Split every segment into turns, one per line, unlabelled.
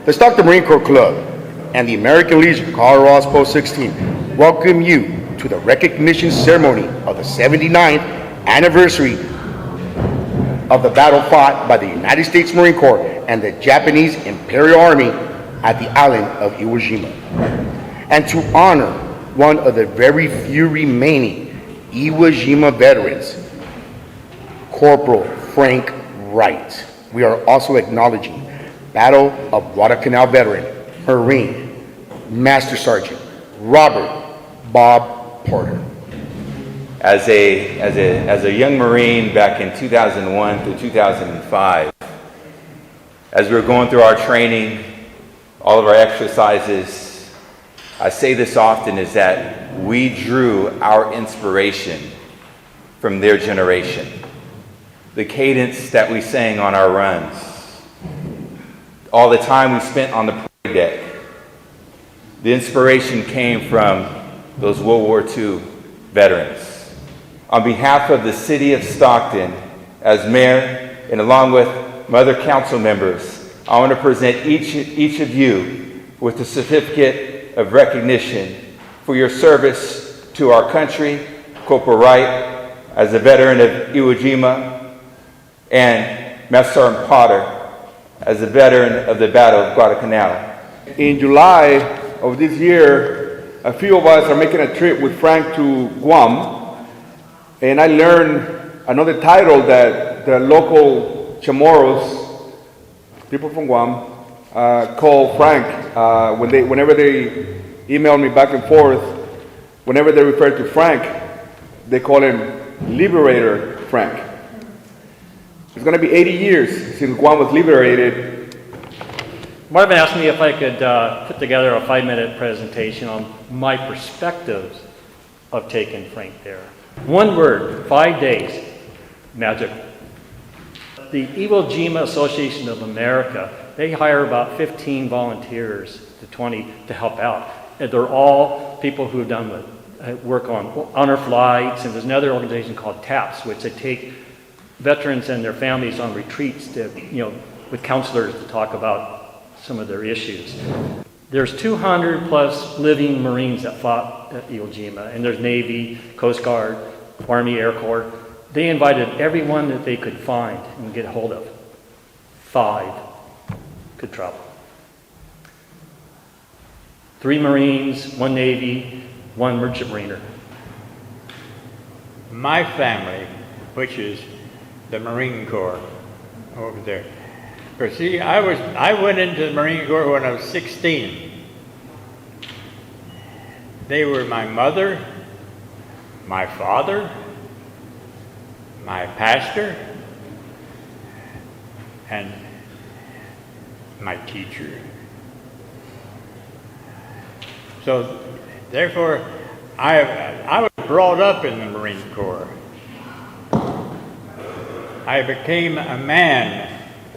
The Stockton Marine Corps Club and the American Legion Colorado Post 16 welcome you to the recognition ceremony of the 79th anniversary of the battle fought by the United States Marine Corps and the Japanese Imperial Army at the island of Iwo Jima, and to honor one of the very few remaining Iwo Jima veterans, Corporal Frank Wright. We are also acknowledging Battle of Guadalcanal veteran, Marine, Master Sergeant Robert Bob Porter.
As a young Marine back in 2001 through 2005, as we were going through our training, all of our exercises, I say this often, is that we drew our inspiration from their generation. The cadence that we sang on our runs, all the time we spent on the parade deck, the inspiration came from those World War II veterans. On behalf of the city of Stockton, as mayor, and along with my other council members, I want to present each of you with a certificate of recognition for your service to our country, Corporal Wright, as a veteran of Iwo Jima, and Master Sergeant Potter, as a veteran of the Battle of Guadalcanal.
In July of this year, a few of us are making a trip with Frank to Guam, and I learned another title that the local Chamorros, people from Guam, call Frank. Whenever they email me back and forth, whenever they refer to Frank, they call him Liberator Frank. It's going to be 80 years since Guam was liberated.
Marvin asked me if I could put together a 5-minute presentation on my perspectives of taking Frank there. One word, 5 days, magic. The Iwo Jima Association of America, they hire about 15 volunteers to 20 to help out. And they're all people who have done work on honor flights, and there's another organization called TAPS, which they take veterans and their families on retreats to, with counselors to talk about some of their issues. There's 200 plus living Marines that fought at Iwo Jima, and there's Navy, Coast Guard, Army, Air Corps. They invited everyone that they could find and get a hold of. 5 could travel. 3 Marines, 1 Navy, 1 Merchant Mariner.
My family, which is the Marine Corps over there. Because see, I went into the Marine Corps when I was 16. They were my mother, my father, my pastor, and my teacher. So therefore, I was brought up in the Marine Corps. I became a man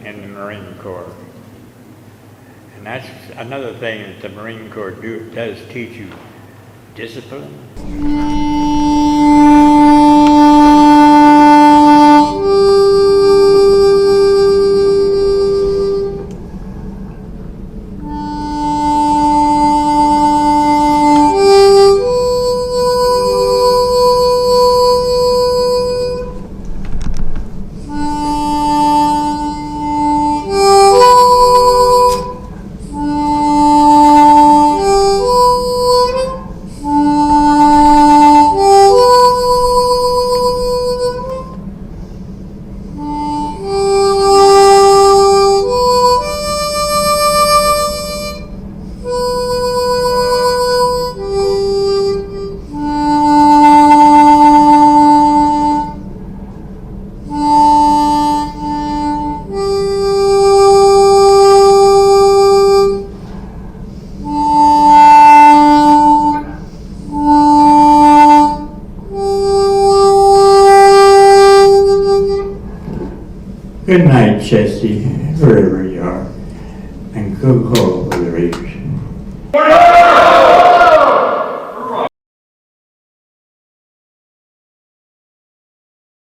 in the Marine Corps. And that's another thing that the Marine Corps does teach you: discipline.
Good night, Chesty, wherever you are, and go for the Raiders.